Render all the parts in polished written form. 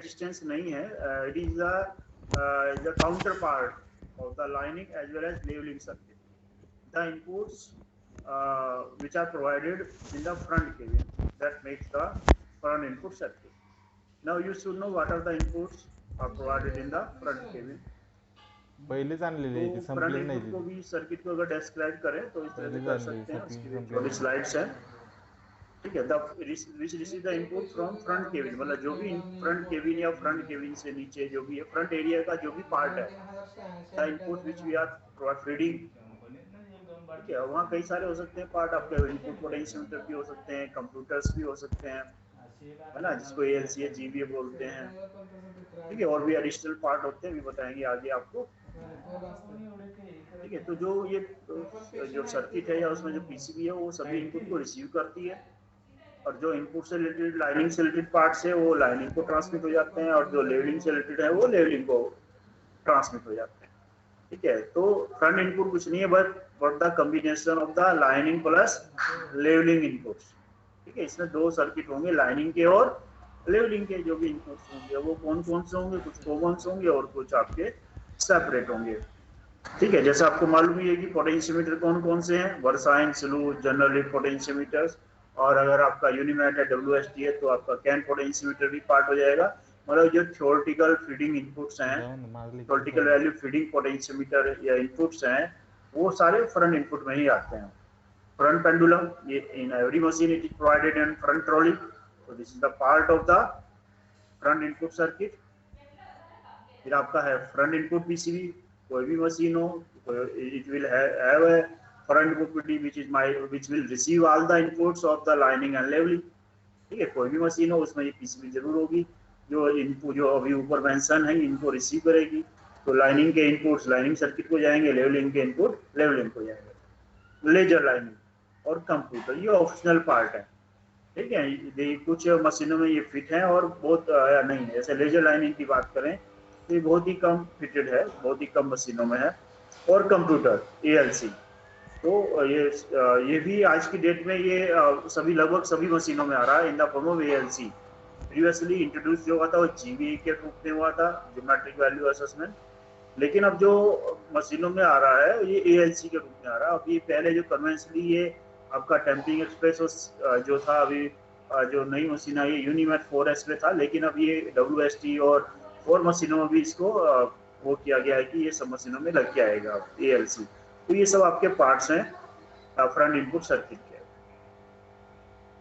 Resistance नहीं है, it is the counterpart of the lining as well as levelling circuit. The inputs which are provided in the front cabin that makes the front input circuit. Now you should know what are the inputs are provided in the front cabin. पहिलेच आणलेली तो आहे ती, front संपलेली नाही input को ती. भी सर्किट को अगर डिस्क्राइब करें तो इस तरह से पहिलेच कर आणलेली सकते हैं. सर्किट उसकी भी संपलेली छोटी नाही. स्लाइड्स हैं. ठीक है. Which receive the input from front cabin, मतलब जो भी फ्रंट केबिन या फ्रंट केबिन से नीचे जो भी है फ्रंट एरिया का जो भी पार्ट है, the input which we are feeding. ठीक है. वहाँ कई सारे हो सकते हैं पार्ट. आपके इनपुट पोटेंशियोमीटर भी हो सकते हैं, कंप्यूटर्स भी हो सकते हैं, है ना, जिसको एएलसी जीबीए बोलते हैं. ठीक है. और भी एडिशनल पार्ट होते हैं, भी बताएंगे आगे आपको. ठीक है. तो जो ये जो सर्किट है या उसमें जो पीसीबी है वो सभी इनपुट को रिसीव करती है, और जो इनपुट से रिलेटेड लाइनिंग से रिलेटेड पार्ट्स है वो लाइनिंग को ट्रांसमिट हो जाते हैं, और जो लेवलिंग से रिलेटेड है वो लेवलिंग को ट्रांसमिट हो जाते हैं. ठीक है. तो फ्रंट इनपुट कुछ नहीं है but the combination of the lining plus levelling inputs. ठीक है. इसमें दो सर्किट होंगे, लाइनिंग के और लेवलिंग के. जो भी इनपुट्स होंगे वो कौन कौन से होंगे, कुछ कॉमन होंगे और कुछ आपके सेपरेट होंगे. ठीक है. जैसे आपको मालूम ही है कि पोटेंशियोमीटर कौन कौन से हैं, वर्साइन, स्लू, जनरल पोटेंशियोमीटर्स. और अगर आपका यूनिमैट है, डब्ल्यूएसटी है, तो आपका कैन पोटेंशियोमीटर भी पार्ट हो जाएगा. मतलब जो थ्योरेटिकल फीडिंग इनपुट्स हैं, थ्योरेटिकल वैल्यू फीडिंग पोटेंशियोमीटर या इनपुट्स हैं, वो सारे फ्रंट इनपुट में ही आते हैं. फ्रंट पेंडुलम, ये in every machine it is provided in front trolley. तो this is the part of the front input circuit. फिर आपका है फ्रंट इनपुट पीसीबी. कोई भी मशीन हो, it will have a front input which will receive all the inputs of the lining and leveling. ठीक है. कोई भी मशीन हो उसमें ये पीसीबी जरूर होगी. जो इनपुट जो अभी ऊपर मेंशन है इनको रिसीव करेगी. तो लाइनिंग के इनपुट्स लाइनिंग सर्किट को जाएंगे, लेवलिंग के इनपुट लेवलिंग को जाएंगे. लेजर लाइनिंग और कंप्यूटर ये ऑप्शनल पार्ट है. ठीक है. कुछ मशीनों में ये फिट है और बहुत नहीं है. जैसे लेजर लाइनिंग की बात करें तो ये बहुत ही कम फिटेड है, बहुत ही कम मशीनों में है. और कंप्यूटर एएलसी, तो ये भी आज की डेट में ये सभी लगभग सभी मशीनों में आ रहा है in the form of ALC. Previously introduce जो हुआ था वो जीबीए के रूप में हुआ था, ज्योमेट्रिक वैल्यू असेसमेंट. लेकिन अब जो मशीनों में आ रहा है ये एएलसी के रूप में आ रहा है. अभी पहले जो कन्वेंशनली ये आपका टेम्पिंग एक्सप्रेस जो था, अभी जो नई मशीन आई है यूनिमैट 4S पे था, लेकिन अब ये डब्ल्यूएसटी और 4 मशीनों में भी इसको वो किया गया है कि ये सब मशीनों में लग के आएगा एएलसी. तो ये सब आपके पार्ट्स हैं फ्रंट इनपुट सर्किट के.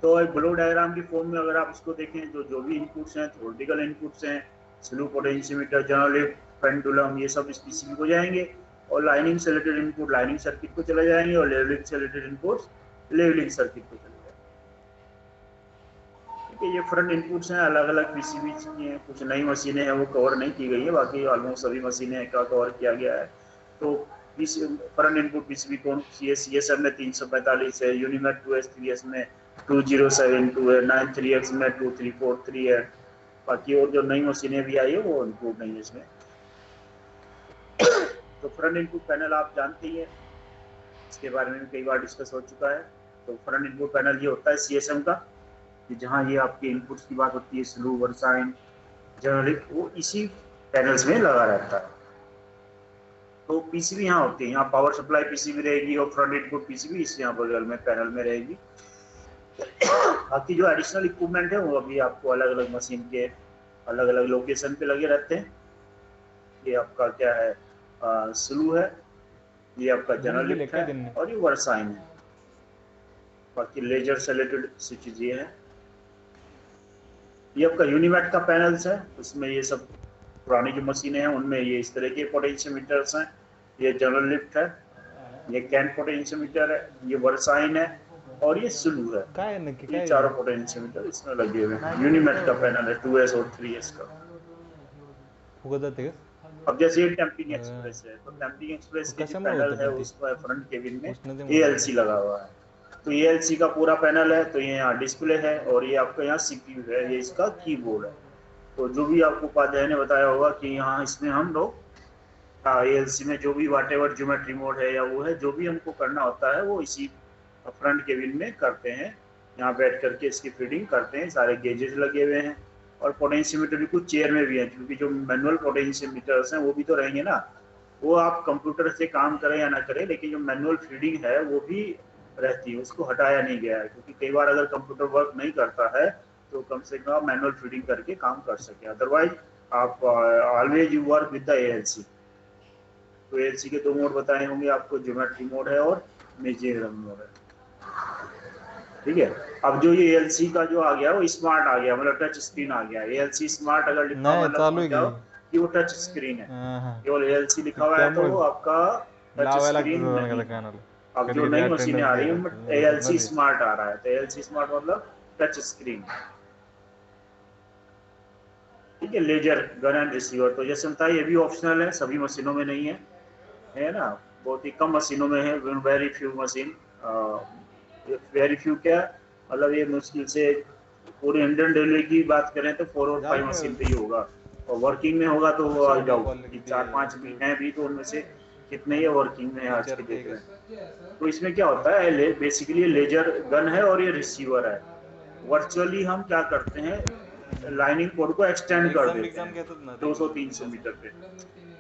तो एक ब्लो डायग्राम की फॉर्म में अगर आप इसको देखें तो जो भी इनपुट्स हैं, थ्योरेटिकल इनपुट्स हैं, स्लू पोटेंशियोमीटर, जनरल पेंडुलम, ये सब इस पीसीबी को जाएंगे. और लाइनिंग से रिलेटेड इनपुट लाइनिंग सर्किट को चले जाएंगे, और लेवलिंग से रिलेटेड इनपुट्स लेवलिंग सर्किट को चले जाएंगे. ठीक है. ये फ्रंट इनपुट्स हैं, अलग अलग पीसीबी की हैं. कुछ नई मशीनें हैं वो कवर नहीं की गई है, बाकी ऑलमोस्ट सभी मशीनें का कवर किया गया है. तो फ्रंट इनपुट पीसीबी कौन सी है? सीएसएम में 345 है, यूनिमैट 2S3S में 2072 है, 93X में 2343 है. बाकी और जो नई मशीनें भी आई है वो इनपुट नहीं है इसमें. तो फ्रंट इनपुट पैनल आप जानते ही हैं, इसके बारे में कई बार डिस्कस हो चुका है. तो फ्रंट इनपुट पैनल ये होता है सीएसएम का, कि जहाँ ये आपके इनपुट्स की बात होती है, स्लू, वर्साइन, जनरली वो इसी पैनल्स में लगा रहता है. तो पीसीबी यहाँ होती है, यहाँ पावर सप्लाई पीसीबी रहेगी और फ्रंट इनपुट पीसीबी इस यहाँ बगल में पैनल में रहेगी. बाकी जो एडिशनल इक्विपमेंट है वो अभी आपको अलग अलग मशीन के अलग अलग लोकेशन पे लगे रहते हैं. ये आपका क्या है, स्लू है, ये आपका जनरल लिफ्ट है, और ये वर्साइन है. बाकी लेजर से रिलेटेड स्विचेज ये है. ये आपका यूनिमैट का पैनल्स है, उसमें ये सब पुरानी जो मशीनें हैं उनमें ये इस तरह के पोटेंशियोमीटर्स हैं. ये जनरल लिफ्ट है, ये कैन पोटेंशियोमीटर है, ये वर्साइन है, और ये स्लू है. ये चारों पोटेंशियोमीटर इसमें लगे हुए हैं. यूनिमैट का पैनल है 2S और 3S का. अब जैसे ये टेम्पिंग एक्सप्रेस है, तो टेम्पिंग एक्सप्रेस के जो पैनल है उसका फ्रंट केबिन में एएलसी लगा हुआ है. तो एएलसी का पूरा पैनल है. तो ये यहाँ डिस्प्ले है और ये आपका यहाँ सीपीयू है, ये इसका कीबोर्ड है. तो जो भी आपको उपाध्याय ने बताया होगा कि यहाँ इसमें हम लोग एएलसी में जो भी व्हाटएवर ज्योमेट्री मोड है या वो है, जो भी हमको करना होता है वो इसी फ्रंट केबिन में करते हैं. यहाँ बैठ करके इसकी फीडिंग करते हैं. सारे गेजेस लगे हुए हैं और पोटेंशियोमीटर भी कुछ चेयर में भी है, क्योंकि जो मैनुअल पोटेंशियोमीटर्स हैं वो भी तो रहेंगे ना, वो आप कंप्यूटर से काम करें या ना करें, लेकिन जो मैनुअल फीडिंग है वो भी रहती है, उसको हटाया नहीं गया है, क्योंकि कई बार अगर कंप्यूटर वर्क नहीं करता है तो कम से कम आप मैनुअल फीडिंग करके काम कर सके, अदरवाइज आप always you work with the ALC. तो एएलसी के दो मोड बताए होंगे आपको, ज्योमेट्री मोड है और मेजरमेंट मोड है, ठीक है। अब जो ये एएलसी का जो आ गया वो स्मार्ट आ गया, मतलब टच स्क्रीन आ गया। एएलसी स्मार्ट अगर लिखा हुआ नाही मतलब चालू समझ आहे जाओ की कि वो टच स्क्रीन है, केवल एएलसी लिखा हुआ है तो वो आपका टच लावायला स्क्रीन लागतं नहीं जरा है। कानाला अब कधी जो कधी नई मशीनें अटेंडन्स आ रही है घ्यायला उनमें होतात ना एएलसी ते स्मार्ट आ रहा है, तो एएलसी स्मार्ट मतलब टच स्क्रीन, ठीक है। लेजर गन एंड रिसीवर, तो जैसे बताया ये भी ऑप्शनल है, सभी मशीनों में नहीं है ना, बहुत ही कम मशीनों में है, very few machine, very few क्या मतलब ये मुश्किल से पूरे इंडियन रेलवे की बात करें तो 4 और 5 मशीन पे ही होगा, और वर्किंग में होगा तो वो आई डाउट कि 4-5 भी हैं भी, तो उनमें से कितने ही वर्किंग में आज के डेट में। तो इसमें क्या होता है, बेसिकली लेजर गन है और ये रिसीवर है। वर्चुअली हम क्या करते हैं, लाइनिंग कोड को एक्सटेंड कर देते हैं 200-300 मीटर पे,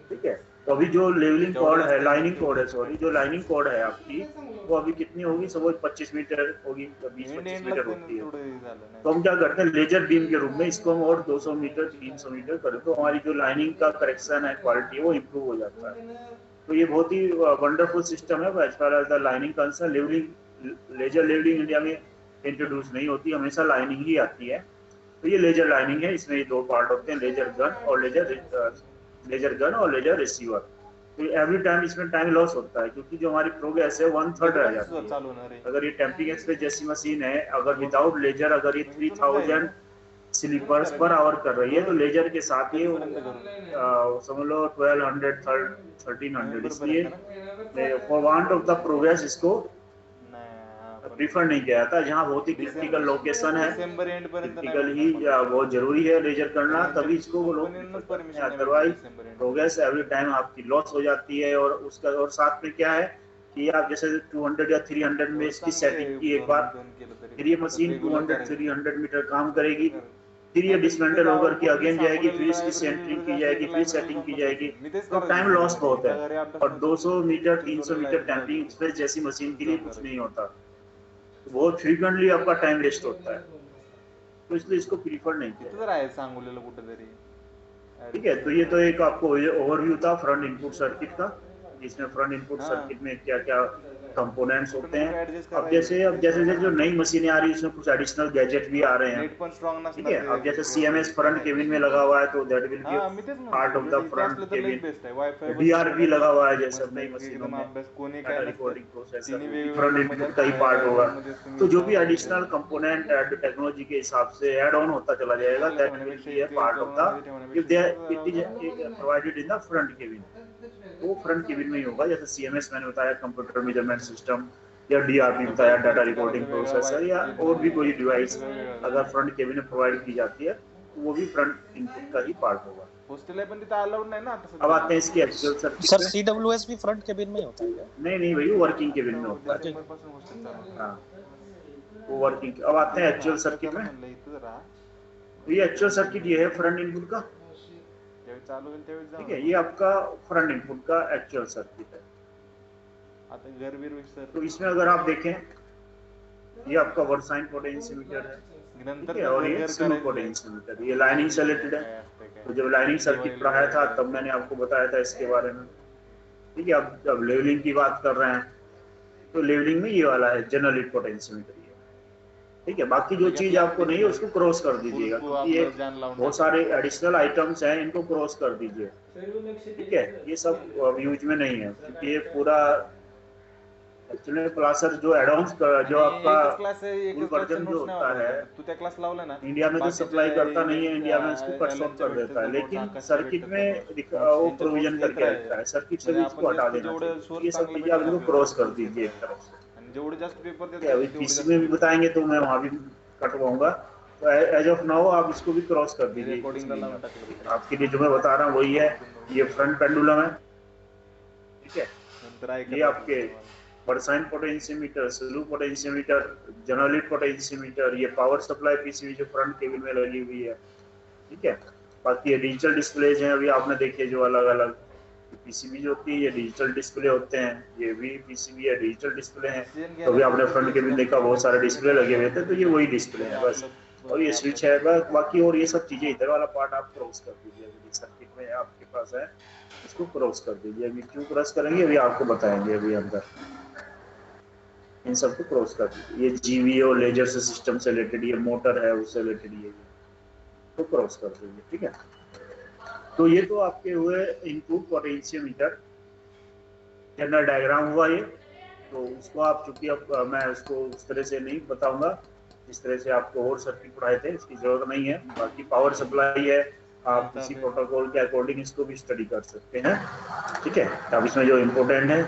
ठीक है। तो अभी जो लेवलिंग कोड है, लाइनिंग कोड है, सॉरी, जो लाइनिंग कोड है आपकी वो अभी कितनी होगी, सपोज 25 मीटर होगी या 20-25 मीटर होती है। तो हम क्या करते हैं, लेजर बीम के रूप में इसको हम और 200 मीटर 300 मीटर करें तो हमारी जो लाइनिंग का करेक्शन है, क्वालिटी है, वो इम्प्रूव हो जाता है। तो ये बहुत ही वंडरफुल सिस्टम है as far as the lining concern. Levelling, laser levelling India में इंट्रोड्यूस नहीं होती, हमेशा लाइनिंग ही आती है। तो ये लेजर लाइनिंग है, इसमें ये दो पार्ट होते हैं, लेजर गन और लेजर रिसीवर। तो एवरी टाइम इसमें टाइम लॉस होता है, क्योंकि जो हमारी प्रोग्रेस है 1/3 रह जाती है। अगर ये टेम्पिंग एक्सप्रेस जैसी मशीन है, अगर विदाउट लेजर अगर ये 3000 स्लीपर्स पर आवर कर रही है, तो लेजर के साथ ये समझ लो 1200 1300, इसलिए for want of the progress इसको प्रीफर नहीं किया जाता। जहाँ बहुत ही क्रिटिकल लोकेशन है, डिसेंबर एंड पर्यंत नाही क्रिटिकल ही बहुत जरूरी है लेजर करना, तभी इसको वो लोग प्रीफर करते हैं, परमिशन नाही अदरवाइज भेटली December and progress every time आपकी लॉस हो जाती है। और उसका और साथ में क्या है कि आप जैसे 200 या 300 में इसकी सेटिंग की एक बार, फिर ये मशीन 200-300 मीटर काम करेगी, फिर ये डिसमेंटल होकर के अगेन जाएगी, फिर इसकी सेंटरिंग की जाएगी, फिर सेटिंग की जाएगी, तो टाइम लॉस बहुत है। और 200 मीटर 300 मीटर टेम्पिंग एक्सप्रेस जैसी मशीन के लिए कुछ नहीं होता, तो बहुत फ्रीक्वेंटली आपका टाइम वेस्ट होता है, तो इसलिए इसको प्रीफर नहीं किया। तर आहे सांगोलीला कुठेतरी ठीक है, तो ये तो एक आपको ओवरव्यू था फ्रंट इनपुट सर्किट का, जिसमें फ्रंट इनपुट सर्किट में क्या क्या कंपोनेंट्स होते हैं। अब जैसे जैसे जो नई मशीनें आ रही है उसमें कुछ एडिशनल गैजेट भी आ रहे हैं, नेट पण स्ट्रॉंग ठीक है। अब जैसे CMS फ्रंट केबिन में लगा हुआ है, तो that will B part of the front cabin. DRP लगा हुआ है जैसे नई मशीनों में, data recording processor, front input का ही पार्ट होगा। तो जो भी एडिशनल कंपोनेंट टेक्नोलॉजी के हिसाब से ऐड ऑन होता चला जाएगा, that will be a part of the, if there it is provided in the front cabin, वो फ्रंट केबिन में ही होगा। जैसे CMS मैंने बताया, कंप्यूटर मेजरमेंट सिस्टम, या DRP बताया, डाटा रिकॉर्डिंग प्रोसेसर, या और भी कोई डिवाइस अगर फ्रंट केबिन में प्रोवाइड की जाती है तो वो भी फ्रंट इनपुट का ही पार्ट होगा। हॉस्टेल आहे पण तिथे अलाउड नाही ना आता अब आते हैं इसकी एक्चुअल सर्किट सर में। CWS भी फ्रंट केबिन में ही होता है क्या? नहीं भाई, वर्किंग केबिन में होता है। डिसेंबर पासून हॉस्टेल चालू हाँ, वो वर्किंग। अब आते हैं एक्चुअल सर्किट में। म्हणलं इथं जरा तो ये एक्चुअल सर्किट ये है फ्रंट इनपुट का, ज्यावेळी चालू होईल त्यावेळी ठीक जाऊ है। ये आपका फ्रंट इनपुट का एक्चुअल सर्किट है। आता घर बीर विसर तो इसमें अगर आप देखें, ये आपका वर्साइन पोटेंशियोमीटर है, ठीक नंतर है, और ये स्लू पोटेंशियोमीटर, ये लाइनिंग से रिलेटेड है। तो जब लाइनिंग सर्किट पढ़ाया था तब मैंने आपको बताया था इसके बारे में, ठीक है। अब जब लेवलिंग की बात कर रहे हैं तो लेवलिंग में ये वाला है जनरल हीट पोटेंशियोमीटर, ये ठीक है। बाकी जो चीज आपको नहीं है उसको क्रॉस कर दीजिएगा, क्योंकि ये बहुत सारे एडिशनल आइटम्स हैं, इनको क्रॉस कर दीजिए, ठीक है। ये सब यूज में नहीं है, क्योंकि ये पूरा एक्चुअली प्लासर जो एडवांस जो आपका फुल वर्जन जो होता है तू त्या क्लास लावला ना इंडिया में तो सप्लाई करता नहीं है, इंडिया में इसको कट ऑफ कर देता है, लेकिन सर्किट में वो प्रोविजन करके रखता है, सर्किट से भी इसको हटा देना चाहिए। ये सब चीजें आप इनको क्रॉस कर दीजिए एक तरफ से। जेवढे जास्त पेपर अभी पीसी में भी बताएंगे तो मैं वहाँ भी कटवाऊंगा, तो एज ऑफ नाउ आप इसको भी क्रॉस कर दीजिए। आपके लिए जो मैं बता रहा हूँ वही है, ये फ्रंट पेंडुलम है, ठीक है। ये आपके versine potentiometer, स्लू potentiometer, general heat potentiometer, ये पावर सप्लाई PCB जो फ्रंट केबिन में लगी हुई है, ठीक है। बाकी ये डिजिटल डिस्प्लेज हैं, अभी आपने देखे जो अलग अलग पीसीबी जो होती है, ये डिजिटल डिस्प्ले होते हैं, ये भी पीसीबी है, डिजिटल डिस्प्ले हैं। तो अभी आपने फ्रंट के भी देखा बहुत सारे डिस्प्ले लगे हुए थे, तो ये वही डिस्प्ले है बस। और ये स्विच है बस, बाकी और ये सब चीजें, इधर वाला पार्ट आप क्रॉस कर दीजिए, अभी सर्किट में आपके पास है, इसको क्रॉस कर दीजिए। अभी क्यों क्रॉस करेंगे अभी आपको बताएंगे अभी अंदर। इन सबको क्रॉस कर दीजिए। ये जीवीओ लेजर से सिस्टम से रिलेटेड, ये मोटर है उससे रिलेटेड, ये तो क्रॉस कर दीजिए, ठीक है। तो ये तो आपके हुए इनपुट पोटेंशियोमीटर, जनरल डायग्राम हुआ ये। तो उसको आप चूंकि अब मैं उसको उस तरह से नहीं बताऊंगा जिस तरह से आपको और सर्किट पढ़ाए थे, इसकी जरूरत नहीं है। बाकी पावर सप्लाई है, आप किसी प्रोटोकॉल के अकॉर्डिंग इसको भी स्टडी कर सकते हैं, ठीक है। अब इसमें जो इम्पोर्टेंट है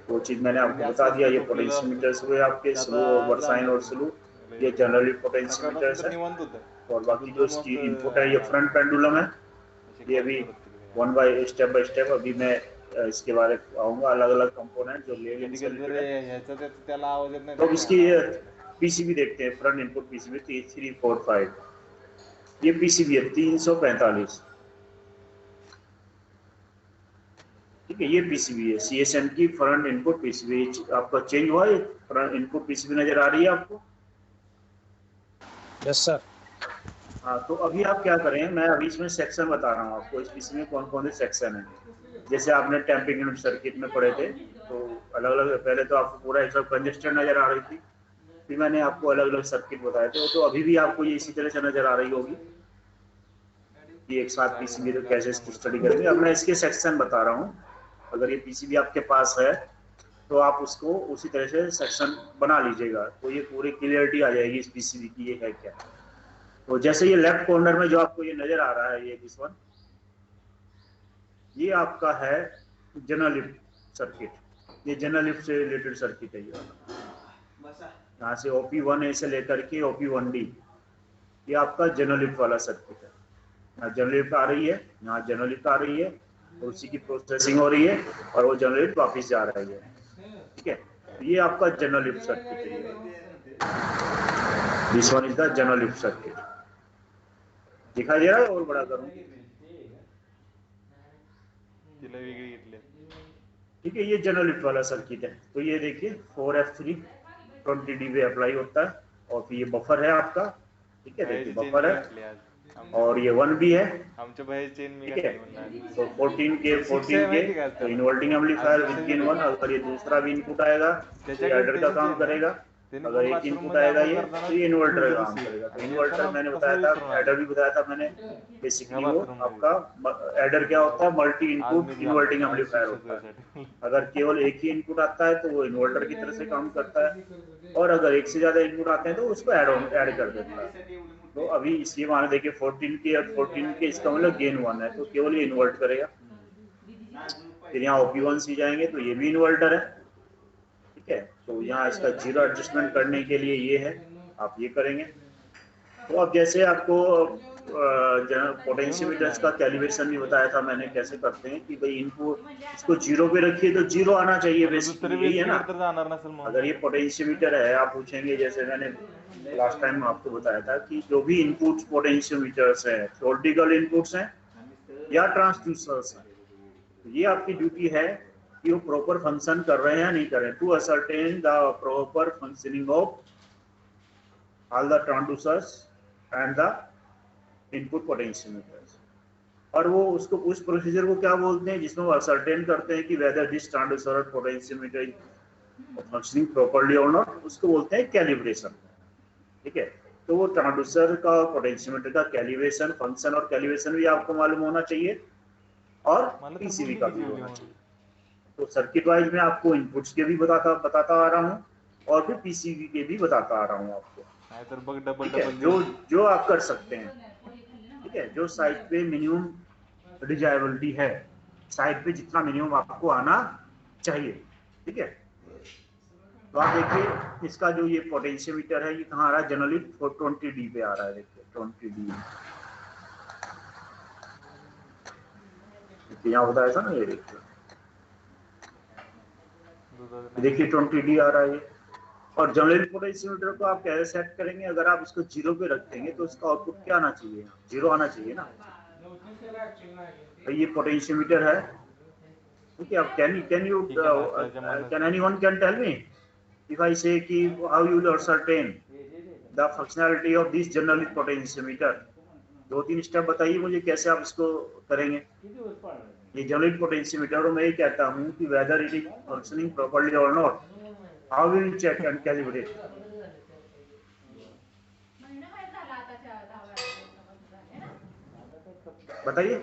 वो चीज मैंने आपको बता दिया। ये पोटेंशियोमीटर्स हुए आपके, स्लो और वर्साइन और स्लो, ये जनरली पोटेंशियोमीटर्स है। और बाकी जो इसकी इनपुट है, ये फ्रंट पेंडुलम है। ये अभी स्टेप बाय स्टेप अभी मैं इसके बारे में आऊंगा, अलग अलग कंपोनेंट जो ले तो इसकी पीसीबी देखते हैं। फ्रंट इनपुट पीसीबी 345, ये पीसीबी है 345, ठीक है। ये पीसीबी है सीएसएम की फ्रंट इनपुट पीसीबी। आपका चेंज हुआ है, फ्रंट इनपुट पीसीबी नजर आ रही है आपको? Yes sir. हाँ, तो अभी आप क्या करें, मैं अभी इसमें सेक्शन बता रहा हूँ आपको, इस पीसी में कौन कौन से सेक्शन है। जैसे आपने टैंपिंग यूनिट सर्किट में पढ़े थे, तो अलग अलग, पहले तो आपको पूरा एक सब कंजस्टर नजर आ रही थी, फिर मैंने आपको अलग अलग सर्किट बताए थे। तो अभी भी आपको ये इसी तरह से नजर आ रही होगी कि एक साथ पीसीबी तो कैसे स्टडी करेंगे। अब मैं इसके सेक्शन बता रहा हूँ। अगर ये पीसीबी आपके पास है तो आप उसको उसी तरह से सेक्शन बना लीजिएगा, तो ये पूरी क्लियरिटी आ जाएगी इस पीसीबी की ये है क्या। तो जैसे ये लेफ्ट कॉर्नर में जो आपको ये नजर आ रहा है, ये दिस वन, ये आपका है जनरल लिफ्ट सर्किट। ये जनरल लिफ्ट से रिलेटेड सर्किट है। ये यहाँ से OP1A से लेकर के OP1D, ये आपका जनरल लिफ्ट वाला सर्किट है। यहाँ जनरल लिफ्ट आ रही है, यहाँ जनरल लिफ्ट आ रही है, और उसी की प्रोसेसिंग हो रही है, और वो जनरल लिफ्ट वापिस जा रही है, ठीक है। ये आपका जनरल लिफ्ट सर्किट है। This one is the general lift circuit. दिखाई दे रहा है? और बड़ा करूं? ठीक है, ये जनरल लिफ्ट वाला सर्किट है। तो ये देखिए 4F3 20 dB अप्लाई होता है, और फिर ये बफर है आपका, ठीक है। देखिए बफर है, और ये 1B है, ठीक है। तो 14K तो इन्वर्टिंग एम्पलीफायर विद गेन 1। अगर ये दूसरा भी इनपुट आएगा तो एडर का काम करेगा, अगर एक इनपुट आएगा ये तो ये इन्वर्टर का काम करेगा। तो इन्वर्टर मैंने बताया था, एडर भी बताया था मैंने। बेसिकली वो आपका एडर क्या होता है, मल्टी इनपुट इन्वर्टिंग एम्पलीफायर होता है। अगर केवल एक ही इनपुट आता है तो वो इन्वर्टर की तरह से काम करता है, और अगर एक से ज्यादा इनपुट आते हैं तो उसको ऐड कर देता है। तो अभी इसलिए मान देखिए 14K और 14K, इसका मतलब गेन 1 है, तो केवल ये इन्वर्ट करेगा। फिर यहाँ OP1C जाएंगे तो ये भी इन्वर्टर है, ठीक है। तो यहाँ इसका जीरो एडजस्टमेंट करने के लिए ये है, आप ये करेंगे। तो अब जैसे आपको पोटेंशियोमीटर्स का कैलिब्रेशन भी बताया था मैंने, कैसे करते हैं कि भाई इनपुट इसको जीरो पे रखिए तो जीरो आना चाहिए, बेसिकली यही है ना। अगर ये पोटेंशियोमीटर है, आप पूछेंगे जैसे मैंने लास्ट टाइम आपको बताया था कि जो भी इनपुट पोटेंशियोमीटर्स हैं, थ्योरेटिकल इनपुट्स हैं या ट्रांसड्यूसर्स हैं, तो ये आपकी ड्यूटी है कि वो प्रॉपर फंक्शन कर रहे हैं या नहीं कर रहे हैं, to ascertain the proper functioning of all the transducers and the input potentiometers. और वो उसको उस प्रोसीजर को क्या बोलते हैं जिसमें वो असर्टेन करते हैं कि वेदर दिस ट्रांसड्यूसर और पोटेंशियोमीटर फंक्शनिंग प्रॉपर्ली और नॉट, उसको बोलते हैं कैलिब्रेशन, ठीक है। तो वो ट्रांसड्यूसर का पोटेंशियोमीटर का कैलिब्रेशन, फंक्शन और कैलिब्रेशन भी आपको मालूम होना चाहिए, और पीसीबी का भी होना चाहिए। तो सर्किट वाइज में आपको इनपुट्स के भी बताता आ रहा हूँ, और फिर पीसीबी के भी बताता आ रहा हूँ आपको, ठीक है। जो आप कर सकते हैं, ठीक है। जो साइट पे मिनिमम डिजायबिलिटी है, साइट पे जितना मिनिमम आपको आना चाहिए, ठीक है। तो आप देखिए इसका जो ये पोटेंशियोमीटर है, ये कहाँ आ रहा है, जनरली 420D पे आ रहा है। देखिए 20D, यहाँ बताया था ना, ये देखिए 20D आ रहा है। और जनरल पोटेंशियोमीटर को आप कैसे सेट करेंगे? अगर आप इसको 0 पे रख देंगे तो इसका आउटपुट क्या आना चाहिए? 0 आना चाहिए ना। तो ये पोटेंशियोमीटर है। Okay, can you ठीक है ना, क्या जमाना can anyone can tell me if I say कि how you will ascertain the functionality of this general potentiometer? 2-3 step बताइए मुझे कैसे आप इसको करेंगे। ये जनरल पोटेंशियोमीटर मैं ये कहता हूँ कि whether it is functioning properly or not, how will you check and calibrate? बताइए।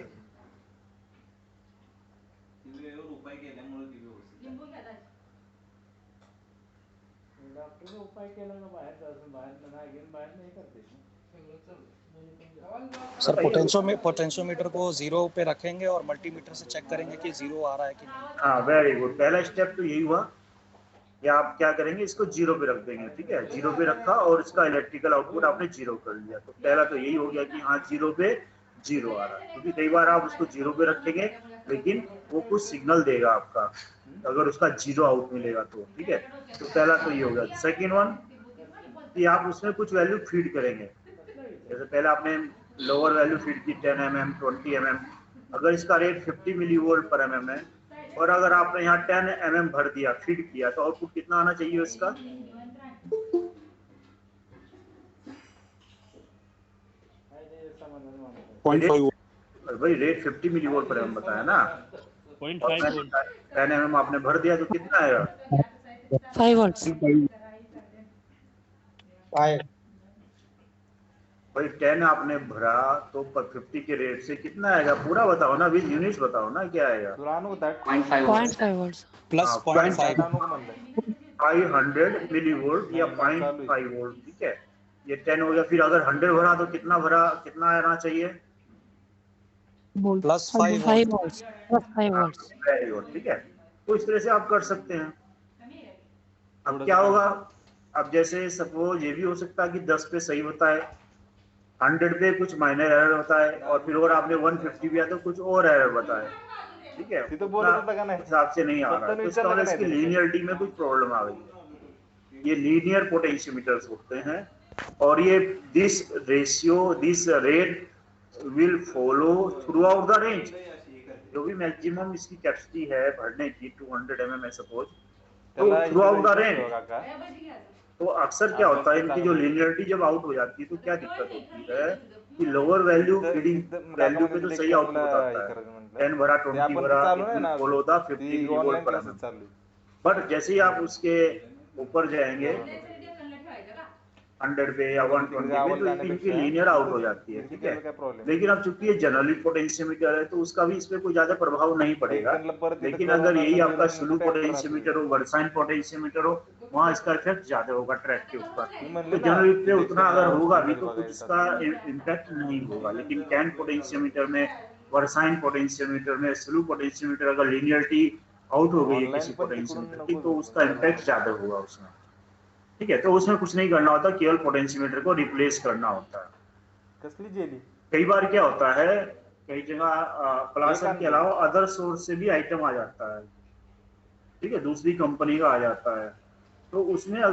सर पोटेंशियोमीटर को 0 पे रखेंगे और मल्टीमीटर से चेक करेंगे कि 0 आ रहा है कि नहीं। हाँ, वेरी गुड। पहला स्टेप तो यही हुआ कि आप क्या करेंगे, इसको 0 पे रख देंगे। ठीक है, 0 पे रखा और इसका इलेक्ट्रिकल आउटपुट आपने 0 कर लिया। तो पहला तो यही हो गया कि हाँ 0 पे 0 आ रहा है, क्योंकि कई बार आप उसको 0 पे रखेंगे लेकिन वो कुछ सिग्नल देगा आपका, अगर उसका 0 आउट मिलेगा तो। ठीक है, तो पहला तो ये हो गया। सेकेंड वन कि आप उसमें कुछ वैल्यू फीड करेंगे। जैसे पहले आपने लोअर वैल्यू फीड की 10 mm 20 mm। अगर इसका रेट 50 मिली वोल्ट पर mm है और अगर आपने यहाँ 10 mm भर दिया, फीड किया, तो आउटपुट कितना आना चाहिए इसका? भाई रेट 50 मिली वोल्ट पर mm बताया ना, 0.5 वोल्ट 10 mm आपने भर दिया तो कितना आएगा? 5 volts. भाई 10 आपने भरा तो 50 के रेट से कितना आएगा? पूरा बताओ ना, विद यूनिट्स बताओ ना क्या आएगा? तुरानु होता 0.5 volts. प्लस 0.5 500 मिली वोल्ट या 0.5 वोल्ट। ठीक है, ये 10 हो गया। फिर अगर 100 भरा तो कितना भरा, कितना आना चाहिए? Plus 5 5 volts. Plus 5 volts. Very good. ठीक है, तो इस तरह से आप कर सकते हैं। अब क्या होगा? अब जैसे सपोज ये भी हो सकता है कि 10 पे सही होता है, 100 पे कुछ माइनर एरर होता है, और फिर और आपने 150 पे तो कुछ और एरर बताए। ठीक है, तो बोल रहा था हिसाब से नहीं आ रहा, तो इसका मतलब इसकी लीनियरिटी में कुछ प्रॉब्लम आ गई है। ये लीनियर पोटेंशियोमीटर्स होते हैं और ये this rate will follow through out the range. जो भी मैक्सिमम इसकी कैपेसिटी है भरने की 200 mm है सपोज, तो थ्रू आउट द रेंज। तो अक्सर क्या होता है, इनकी जो लीनियरिटी जब आउट हो जाती है तो क्या दिक्कत होती है कि लोअर वैल्यू फीडिंग वैल्यू पे तो सही आउटपुट आता है, 10 भरा 20 भरा, फॉलो द 50 वोल्ट पर एमएम। बट जैसे ही आप उसके ऊपर जाएंगे 100 पे या 120 पे तो इनकी लीनियर आउट हो जाती है। ठीक है, लेकिन अब चूंकि ये जनरली पोटेंशियोमीटर है तो उसका भी इस पे कोई ज्यादा प्रभाव नहीं पड़ेगा। लेकिन अगर यही आपका स्लो पोटेंशियोमीटर हो, वर्साइन पोटेंशियोमीटर हो, वहाँ इसका इफेक्ट ज्यादा होगा ट्रैक के ऊपर। तो जनरली पे उतना अगर होगा भी तो कुछ इसका इम्पैक्ट नहीं होगा। लेकिन कैन पोटेंशियोमीटर में, वर्साइन पोटेंशियोमीटर में, स्लो पोटेंशियोमीटर अगर लीनियरिटी आउट हो गई है किसी पोटेंशियोमीटर की तो उसका इम्पैक्ट ज्यादा होगा उसमें। ठीक है, तो उसमें कुछ नहीं करना होता, केवल पोटेंशियोमीटर को रिप्लेस करना होता है। कई बार क्या होता है, कई जगह प्लासर के अलावा अदर सोर्स से भी आइटम आ जाता है। ठीक है, दूसरी कंपनी का आ जाता है, तो उसमें अगर